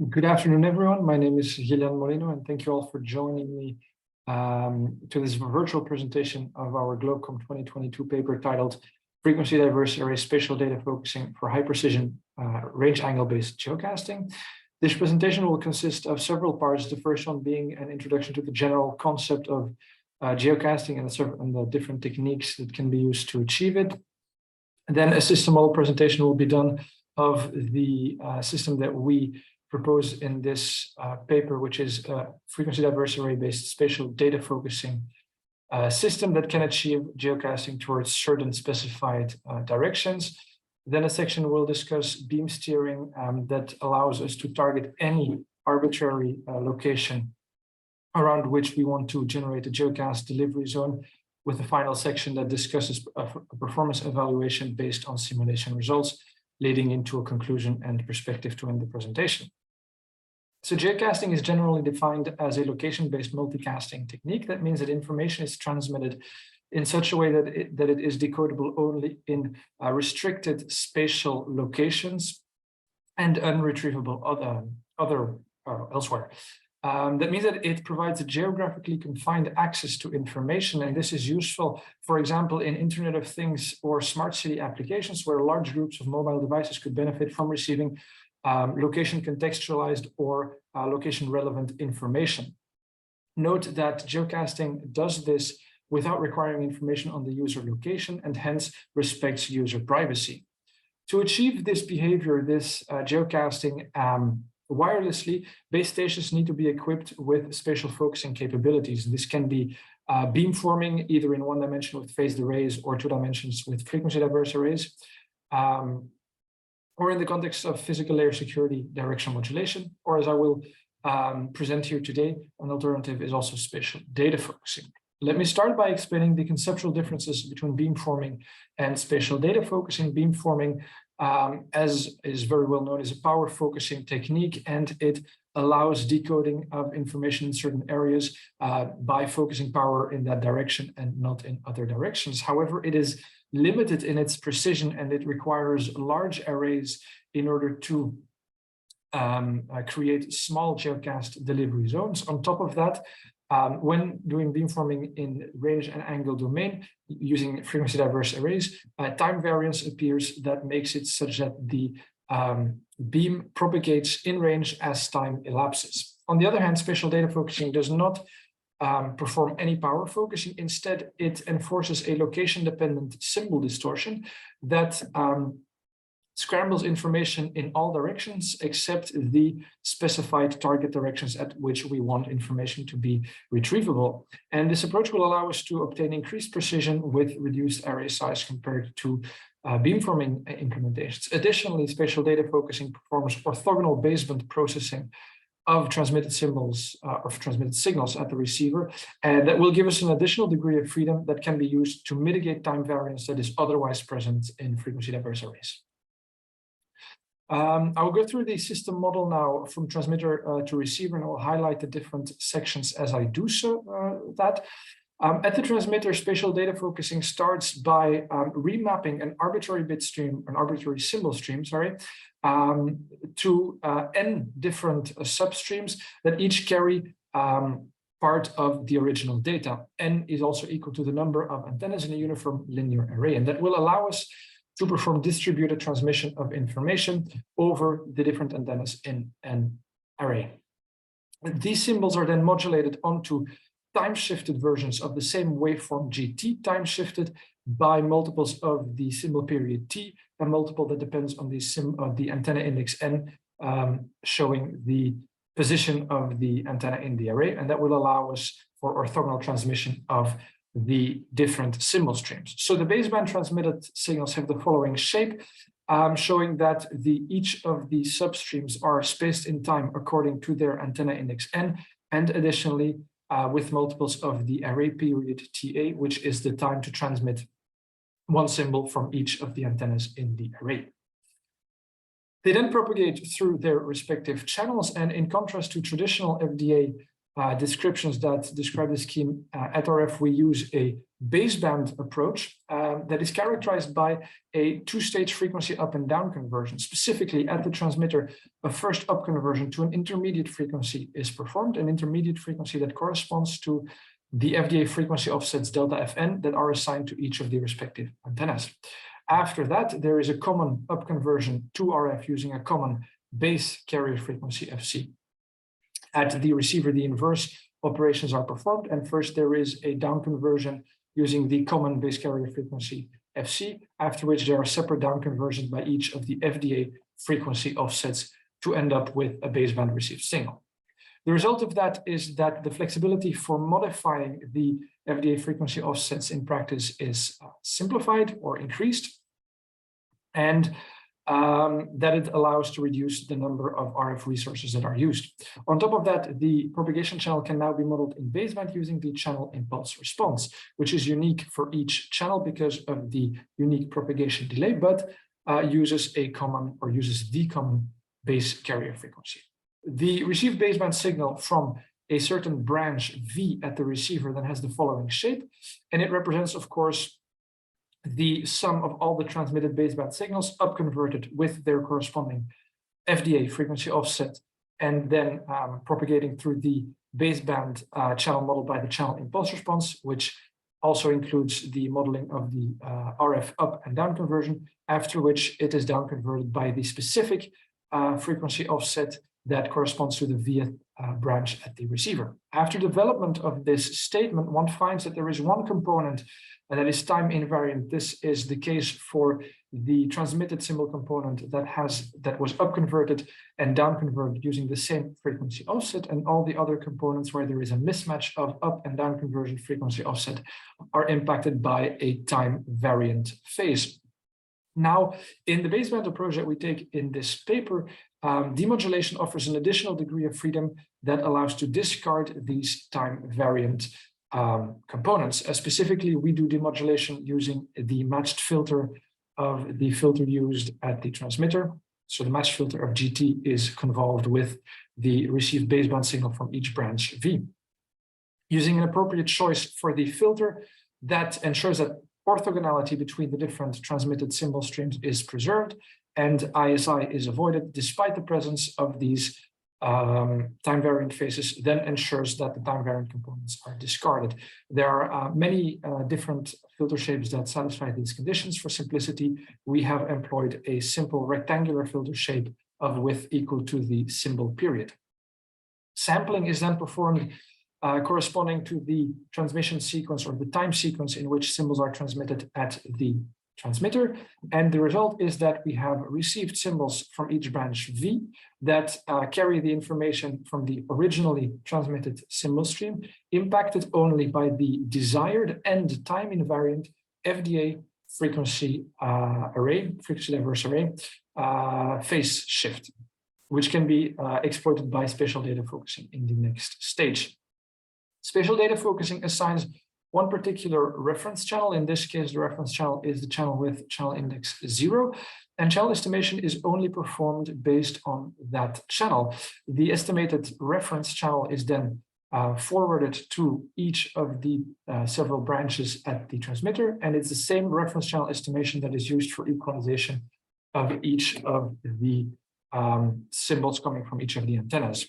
Good afternoon, everyone. My name is Gillian Molino, and thank you all for joining me to this virtual presentation of our GLOBECOM 2022 paper titled Frequency Diverse Array Spatial Data Focusing for High Precision Range Angle-Based Geocasting. This presentation will consist of several parts, the first one being an introduction to the general concept of geocasting and the different techniques that can be used to achieve it. And then a system model presentation will be done of the system that we propose in this paper, which is a frequency diverse array-based spatial data focusing system that can achieve geocasting towards certain specified directions. Then a section will discuss beam steering that allows us to target any arbitrary location around which we want to generate a geocast delivery zone, with a final section that discusses a performance evaluation based on simulation results, leading into a conclusion and perspective to end the presentation. So geocasting is generally defined as a location-based multicasting technique. That means that information is transmitted in such a way that it is decodable only in restricted spatial locations and unretrievable elsewhere. That means that it provides a geographically confined access to information, and this is useful, for example, in Internet of Things or smart city applications, where large groups of mobile devices could benefit from receiving location contextualized or location relevant information. Note that geocasting does this without requiring information on the user location and hence respects user privacy. To achieve this behavior, this geocasting wirelessly, base stations need to be equipped with spatial focusing capabilities. This can be beamforming, either in one dimension with phased arrays or two dimensions with frequency diverse arrays, or in the context of physical layer security, directional modulation, or as I will present here today, an alternative is also spatial data focusing. Let me start by explaining the conceptual differences between beamforming and spatial data focusing. Beamforming, as is very well known, is a power focusing technique, and it allows decoding of information in certain areas by focusing power in that direction and not in other directions. However, it is limited in its precision, and it requires large arrays in order to create small geocast delivery zones. On top of that, when doing beamforming in range and angle domain using frequency diverse arrays, time variance appears that makes it such that the beam propagates in range as time elapses. On the other hand, spatial data focusing does not perform any power focusing. Instead, it enforces a location-dependent symbol distortion that scrambles information in all directions except the specified target directions at which we want information to be retrievable. And this approach will allow us to obtain increased precision with reduced array size compared to beamforming implementations. Additionally, spatial data focusing performs orthogonal baseband processing of transmitted symbols or transmitted signals at the receiver, and that will give us an additional degree of freedom that can be used to mitigate time variance that is otherwise present in frequency diverse arrays. I will go through the system model now from transmitter to receiver, and I will highlight the different sections as I do so. At the transmitter, spatial data focusing starts by remapping an arbitrary bit stream, an arbitrary symbol stream, to n different substreams that each carry part of the original data. N is also equal to the number of antennas in a uniform linear array, and that will allow us to perform distributed transmission of information over the different antennas in an array. And these symbols are then modulated onto time-shifted versions of the same waveform GT, time-shifted by multiples of the symbol period T, a multiple that depends on the antenna index N, showing the position of the antenna in the array, and that will allow us for orthogonal transmission of the different symbol streams. So the baseband transmitted signals have the following shape, showing that each of the substreams are spaced in time according to their antenna index N, and additionally with multiples of the array period TA, which is the time to transmit one symbol from each of the antennas in the array. They then propagate through their respective channels, and in contrast to traditional FDA descriptions that describe the scheme. At RF, we use a baseband approach that is characterized by a two-stage frequency up and down conversion. Specifically, at the transmitter, a first up conversion to an intermediate frequency is performed, an intermediate frequency that corresponds to the FDA frequency offsets delta Fn that are assigned to each of the respective antennas. After that, there is a common up conversion to RF using a common base carrier frequency Fc. At the receiver, the inverse operations are performed, and first there is a down conversion using the common base carrier frequency Fc, after which there are separate down conversions by each of the FDA frequency offsets to end up with a baseband received signal. The result of that is that the flexibility for modifying the FDA frequency offsets in practice is simplified or increased, and that it allows to reduce the number of RF resources that are used. On top of that, the propagation channel can now be modeled in baseband using the channel impulse response, which is unique for each channel because of the unique propagation delay, but uses the common base carrier frequency. The received baseband signal from a certain branch V at the receiver then has the following shape, and it represents, of course, the sum of all the transmitted baseband signals upconverted with their corresponding FDA frequency offset, and then propagating through the baseband channel modeled by the channel impulse response, which also includes the modeling of the RF up and down conversion, after which it is down converted by the specific frequency offset that corresponds to the Vth branch at the receiver. After development of this statement, one finds that there is one component, and that is time invariant. This is the case for the transmitted symbol component that was up converted and down converted using the same frequency offset, and all the other components where there is a mismatch of up and down conversion frequency offset are impacted by a time variant phase. Now, in the baseband approach that we take in this paper, demodulation offers an additional degree of freedom that allows to discard these time variant components. Specifically, we do demodulation using the matched filter of the filter used at the transmitter. So the matched filter of GT is convolved with the received baseband signal from each branch V. Using an appropriate choice for the filter that ensures that orthogonality between the different transmitted symbol streams is preserved and ISI is avoided despite the presence of these time variant phases, then ensures that the time variant components are discarded. There are many different filter shapes that satisfy these conditions. For simplicity, we have employed a simple rectangular filter shape of width equal to the symbol period. Sampling is then performed corresponding to the transmission sequence or the time sequence in which symbols are transmitted at the transmitter. And the result is that we have received symbols from each branch V that carry the information from the originally transmitted symbol stream, impacted only by the desired and time invariant FDA frequency diverse array phase shift, which can be exploited by spatial data focusing in the next stage. Spatial data focusing assigns one particular reference channel. In this case, the reference channel is the channel with channel index 0, and channel estimation is only performed based on that channel. The estimated reference channel is then forwarded to each of the several branches at the transmitter, and it's the same reference channel estimation that is used for equalization of each of the symbols coming from each of the antennas.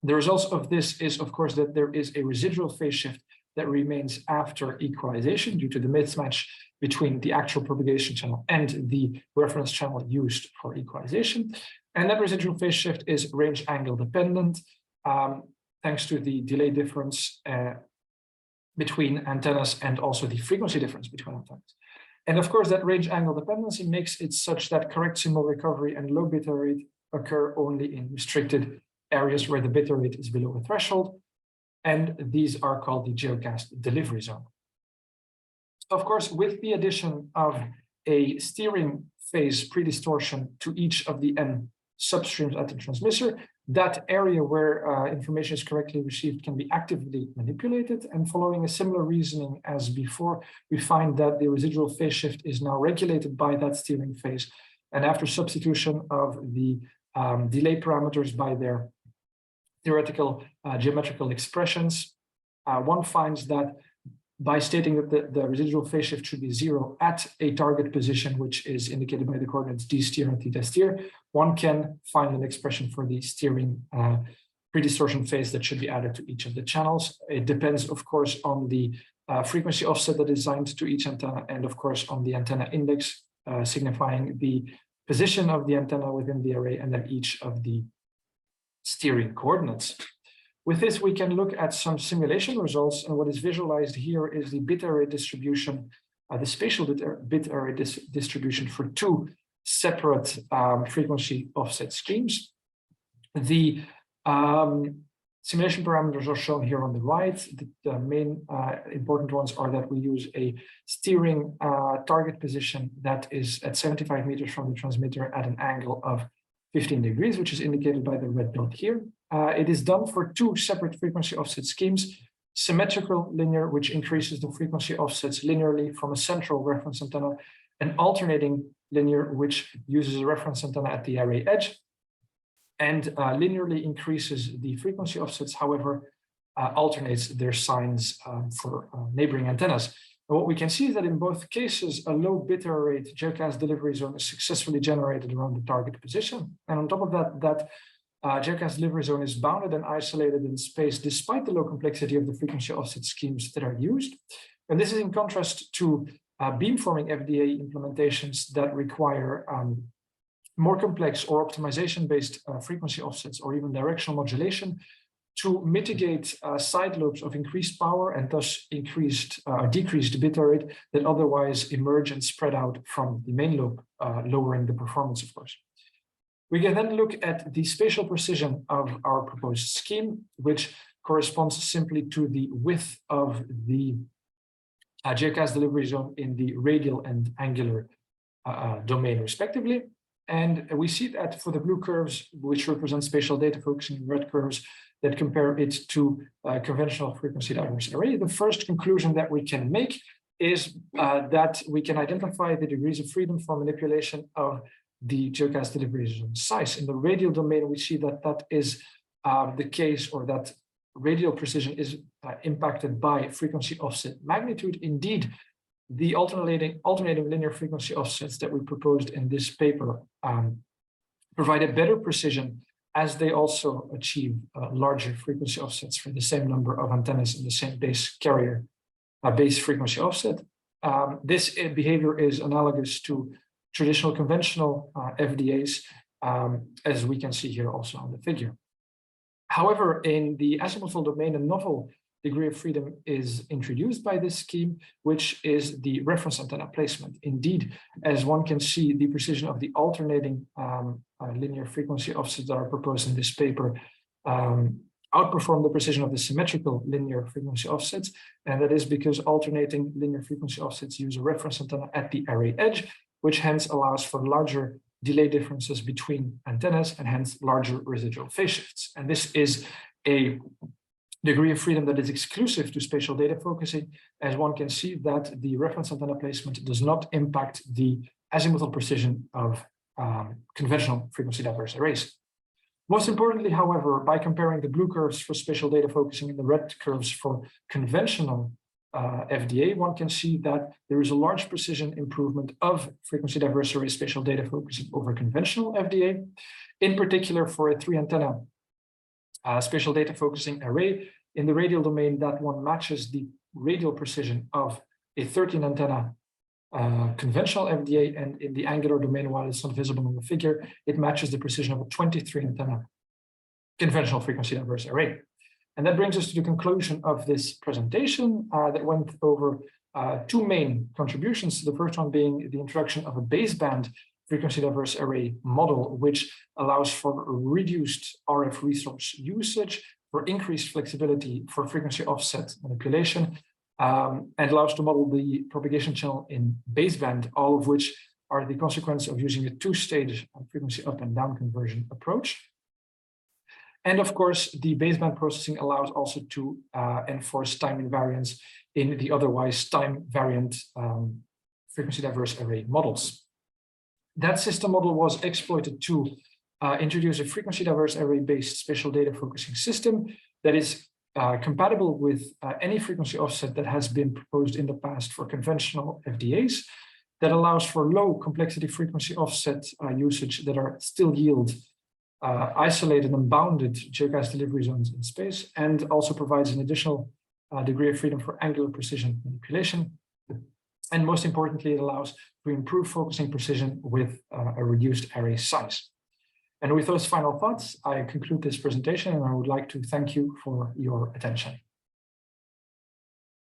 The result of this is, of course, that there is a residual phase shift that remains after equalization due to the mismatch between the actual propagation channel and the reference channel used for equalization. And that residual phase shift is range angle dependent, thanks to the delay difference between antennas and also the frequency difference between antennas. And of course, that range angle dependency makes it such that correct symbol recovery and low bit rate occur only in restricted areas where the bit rate is below a threshold, and these are called the geocast delivery zone. Of course, with the addition of a steering phase predistortion to each of the N substreams at the transmitter, that area where information is correctly received can be actively manipulated, and following a similar reasoning as before, we find that the residual phase shift is now regulated by that steering phase, and after substitution of the delay parameters by their theoretical geometrical expressions. One finds that by stating that the residual phase shift should be 0 at a target position, which is indicated by the coordinates d steer and theta steer, one can find an expression for the steering pre-distortion phase that should be added to each of the channels. It depends, of course, on the frequency offset that is assigned to each antenna, and of course on the antenna index, signifying the position of the antenna within the array, and then each of the steering coordinates. With this, we can look at some simulation results, and what is visualized here is the bit array distribution, the spatial bit array distribution for two separate frequency offset schemes. The simulation parameters are shown here on the right. The main important ones are that we use a steering target position that is at 75 meters from the transmitter at an angle of 15 degrees, which is indicated by the red dot here. It is done for two separate frequency offset schemes: symmetrical linear, which increases the frequency offsets linearly from a central reference antenna, and alternating linear, which uses a reference antenna at the array edge and linearly increases the frequency offsets, however, alternates their signs for neighboring antennas. And what we can see is that in both cases, a low bit error rate geocast delivery zone is successfully generated around the target position. And on top of that, that geocast delivery zone is bounded and isolated in space despite the low complexity of the frequency offset schemes that are used. And this is in contrast to beamforming FDA implementations that require more complex or optimization-based frequency offsets or even directional modulation to mitigate side lobes of increased power and thus decreased bit error rate that otherwise emerge and spread out from the main lobe, lowering the performance, of course. We can then look at the spatial precision of our proposed scheme, which corresponds simply to the width of the geocast delivery zone in the radial and angular domain, respectively. And we see that for the blue curves, which represent spatial data focusing, and red curves that compare it to conventional frequency diverse array, the first conclusion that we can make is that we can identify the degrees of freedom for manipulation of the geocast delivery zone size. In the radial domain, we see that that is the case, or that radial precision is impacted by frequency offset magnitude. Indeed, the alternating linear frequency offsets that we proposed in this paper provide a better precision, as they also achieve larger frequency offsets for the same number of antennas in the same base carrier base frequency offset. This behavior is analogous to traditional conventional FDAs, as we can see here also on the figure. However, in the azimuthal domain, a novel degree of freedom is introduced by this scheme, which is the reference antenna placement. Indeed, as one can see, the precision of the alternating linear frequency offsets that are proposed in this paper outperform the precision of the symmetrical linear frequency offsets. And that is because alternating linear frequency offsets use a reference antenna at the array edge, which hence allows for larger delay differences between antennas and hence larger residual phase shifts. And this is a degree of freedom that is exclusive to spatial data focusing, as one can see that the reference antenna placement does not impact the azimuthal precision of conventional frequency diverse arrays. Most importantly, however, by comparing the blue curves for spatial data focusing and the red curves for conventional FDA, one can see that there is a large precision improvement of frequency diverse array spatial data focusing over conventional FDA. In particular, for a 3-antenna spatial data focusing array in the radial domain, that one matches the radial precision of a 13-antenna conventional FDA, and in the angular domain, while it's not visible on the figure, it matches the precision of a 23-antenna conventional frequency diverse array. And that brings us to the conclusion of this presentation that went over two main contributions. The first one being the introduction of a baseband frequency diverse array model, which allows for reduced RF resource usage, for increased flexibility for frequency offset manipulation, and allows to model the propagation channel in baseband, all of which are the consequence of using a two-stage frequency up and down conversion approach. And of course, the baseband processing allows also to enforce time invariance in the otherwise time-variant frequency diverse array models. That system model was exploited to introduce a frequency diverse array-based spatial data focusing system that is compatible with any frequency offset that has been proposed in the past for conventional FDAs, that allows for low complexity frequency offset usage that are still yield isolated and bounded geocast delivery zones in space, and also provides an additional degree of freedom for angular precision manipulation. And most importantly, it allows to improve focusing precision with a reduced array size. And with those final thoughts, I conclude this presentation, and I would like to thank you for your attention.